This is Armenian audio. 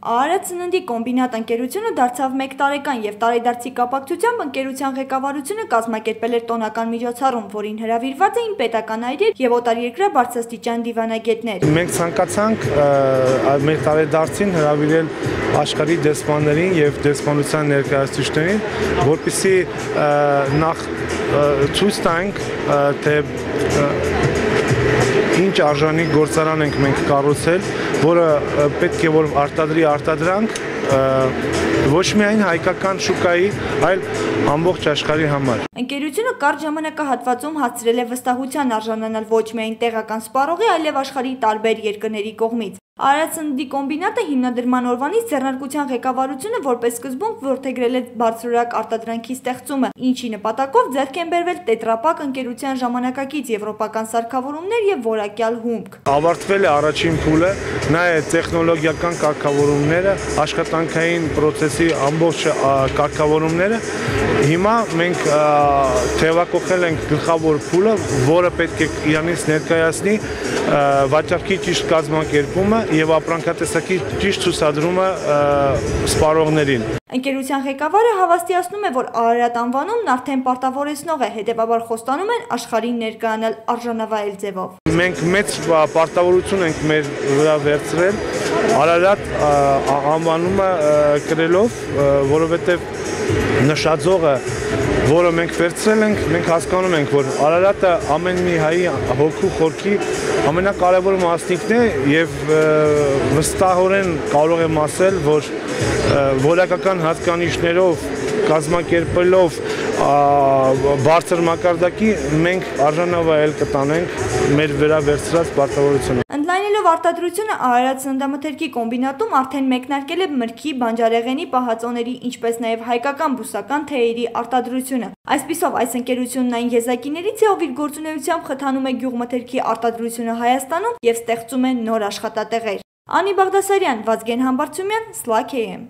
Արարատ սննդի կոմբինատ ընկերությունը դարձավ 1 տարեկան և տարեդարձի կապակցությամբ ընկերության ղեկավարությունը կազմակերպել էր տոնական միջոցառում, որին հրավիրված էին պետական այրեր և օտարերկրյա բարձրաստիճան դիվանագետներ։ Մենք ցանկացանք մեր տարեդարձին հրավիրել աշխարհի դեսպաններին և դեսպանության ներկայացուցիչներին, որպեսզի նախ ցույց տանք, թե ինչ արժանի գործարան ենք մենք կառուցել, որը պետք է որ արտադրի արտադրանք ոչ միայն հայկական շուկայի, այլ ամբողջ աշխարհի համար։ Ընկերությունը կարճ ժամանակահատվածում հասցրել է վստահության արժանանալ ոչ միայն տեղական սպառողի, այլև աշխարհի տարբեր երկրների կողմից։ Արարատ սննդի կոմբինատը հիմնադրման օրվանից ձեռնարկության ղեկավարությունը որպես սկզբունք որդեգրել է բարձրորակ արտադրանքի ստեղծումը, ինչի նպատակով ձեռք են բերվել տետրապակ ընկերության ժամանակակից եվրոպական սարքավորումներ և որակյալ հումք։ Ավարտվել է առաջին փուլը, նա է տեխնոլոգիական կարգավորումները, աշխատանքային պրոցեսի ամբողջ կարգավորումները։ Հիմա մենք թևակողել ենք գլխավոր փուլը, որը պետք է իրանից ներկայացնի վաճառքի ճիշտ կազմակերպումը և ապրանքատեսակի ճիշտ ցուցադրումը սպառողներին։ Ընկերության ղեկավարը հավաստիացնում է, որ Արարատ անվանումն արդեն պարտավորեցնող է, հետևաբար խոստանում են աշխարհին ներկայանալ արժանավայել ձևով։ Մենք մեծ պարտավորություն ենք մեր վրա վերցրել Արարատ անվանումը կրելով, որովհետև նշաձողը, որը մենք վերցրել ենք, մենք հասկանում ենք, որ Արարատը ամեն մի հայի հոգու խորքի ամենակարևոր մասնիկն է և վստահորեն կարող եմ ասել, որ որակական հատկանիշներով կազմակերպելով բարձր մակարդակի մենք արժանավայել կտանենք մեր վրա վերցրած պարտավորությունը։ Ընդլայնելով արտադրությունը Արարատ սննդամթերքի կոմբինատում արդեն մեկնարկել է մրգի, բանջարեղենի, պահածոների, ինչպես նաև հայկական բուսական թեյերի արտադրությունը։ Այսպիսով այս ընկերությունն այն եզակիներից է, ով իր գործունեությամբ խթանում է գյուղմթերքի արտադրությունը Հայաստանում և ստեղծում է նոր աշխատատեղեր։ Անի Բաղդասարյան, Վազգեն Համբարձումյան, Սլաք AM։